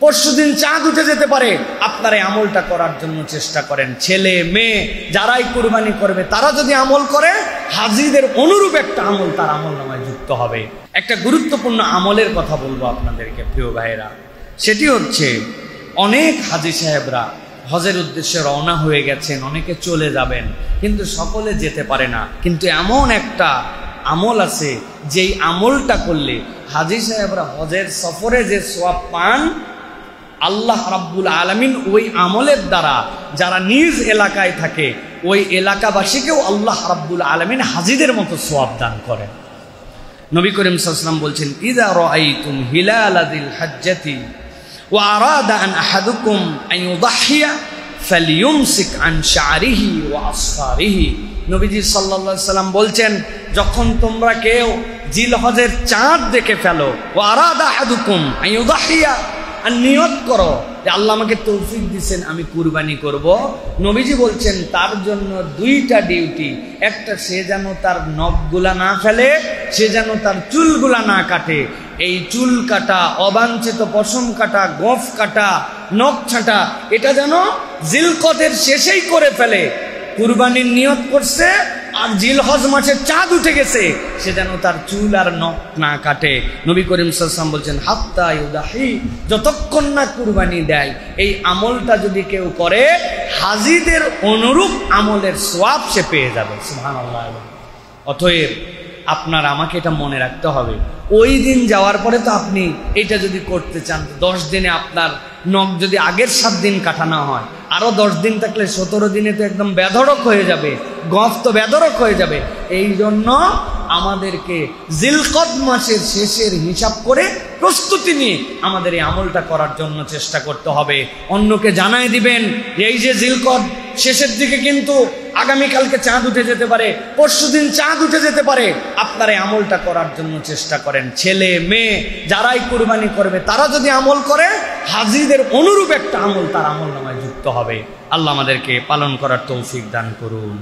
পরশুদিন চাঁদ উঠে যেতে পারে। আপনার এই আমলটা করার জন্য চেষ্টা করেন। ছেলে মেয়ে যারাই কুরবানি করবে তারা যদি আমল করে, হাজিদের অনুরূপ একটা আমল তার আমল নামায় যুক্ত হবে। একটা গুরুত্বপূর্ণ আমলের কথা বলবো আপনাদেরকে প্রিয় ভাইয়েরা, সেটি হচ্ছে অনেক হাজি সাহেবরা হজের উদ্দেশ্যে রওনা হয়ে গেছেন, অনেকে চলে যাবেন, কিন্তু সকলে যেতে পারে না। কিন্তু এমন একটা আমল আছে যেই আমলটা করলে হাজি সাহেবরা হজের সফরে যে সওয়াব পান, আল্লাহ রাব্বুল আলামিন ওই আমলের দ্বারা যারা নিজ এলাকায় থাকে ওই এলাকাবাসীকেও আল্লাহ রাব্বুল আলামিন হাজিদের মতো সওয়াব দান করেন। নবী করিম সাল্লাল্লাহু আলাইহি ওয়াসাল্লাম বলছেন, ইযা রাআইতুম হিলালাযিল হজ্জাতি ওয়া আরাদা আন আহাদুকুম আন ইউদাহহিয়া ফালিয়ুমসিক আন শা'রিহি ওয়া আসফারিহি। নবীজি সাল্লাল্লাহু আলাইহি ওয়াসাল্লাম বলছেন, যখন তোমরা কেউ জিলহজের চাঁদ দেখে ফেলো, ওয়া আরাদা আহাদুকুম আন ইউদাহহিয়া, আর নিয়ত করো যে আল্লাহ আমাকে তৌফিক দিয়েছেন আমি কুরবানি করব, নবীজি বলছেন তার জন্য দুইটা ডিউটি। একটা, সে যেন তার নখগুলা না ফেলে, সে যেন তার চুলগুলা না কাটে। এই চুল কাটা, অবাঞ্ছিত পশম কাটা, গোঁফ কাটা, নখ ছাঁটা, এটা যেন জিলকদের শেষেই করে ফেলে। কুরবানির নিয়ত করছে আর জিলহজ মাসে চাঁদ উঠে গেছে, সে যেন তার চুল আর নখ না কাটে। নবী করিম সাল্লাল্লাহু আলাইহি ওয়াসাল্লাম বলছেন, হাত্তা ইউদাহি, যতক্ষণ না কুরবানি দেয়। এই আমলটা যদি কেউ করে, হাজিদের অনুরূপ আমলের সওয়াব সে পেয়ে যাবে। সুবহানাল্লাহ। অতএব আপনার আমাকে এটা মনে রাখতে হবে, ওই দিন যাওয়ার পরে তো আপনি এটা যদি করতে চান, 10 দিনে আপনার নখ যদি আগের 7 দিন কাটানো হয়, আরো 10 দিন থাকলে 17 দিনে তো একদম বেধড়ক হয়ে যাবে, গফ তো বেধড়ক হয়ে যাবে। এই জন্য আমাদেরকে জিলকদ মাসের শেষের হিসাব করে প্রস্তুতি নিয়ে আমাদের এই আমলটা করার জন্য চেষ্টা করতে হবে। অন্যকে জানাই দিবেন যে এই যে জিলকদ শেষের দিকে কিন্তু আগামীকালকে চাঁদ উঠে যেতে পারে, পরশুদিন চাঁদ উঠে যেতে পারে। আপনার এই আমলটা করার জন্য চেষ্টা করেন। ছেলে মেয়ে যারাই কুরবানি করবে তারা যদি আমল করে, হাজিদের অনুরূপ একটা আমল তার আমল নামায় যুক্ত হবে। আল্লাহ আমাদেরকে পালন করার তৌফিক দান করুন।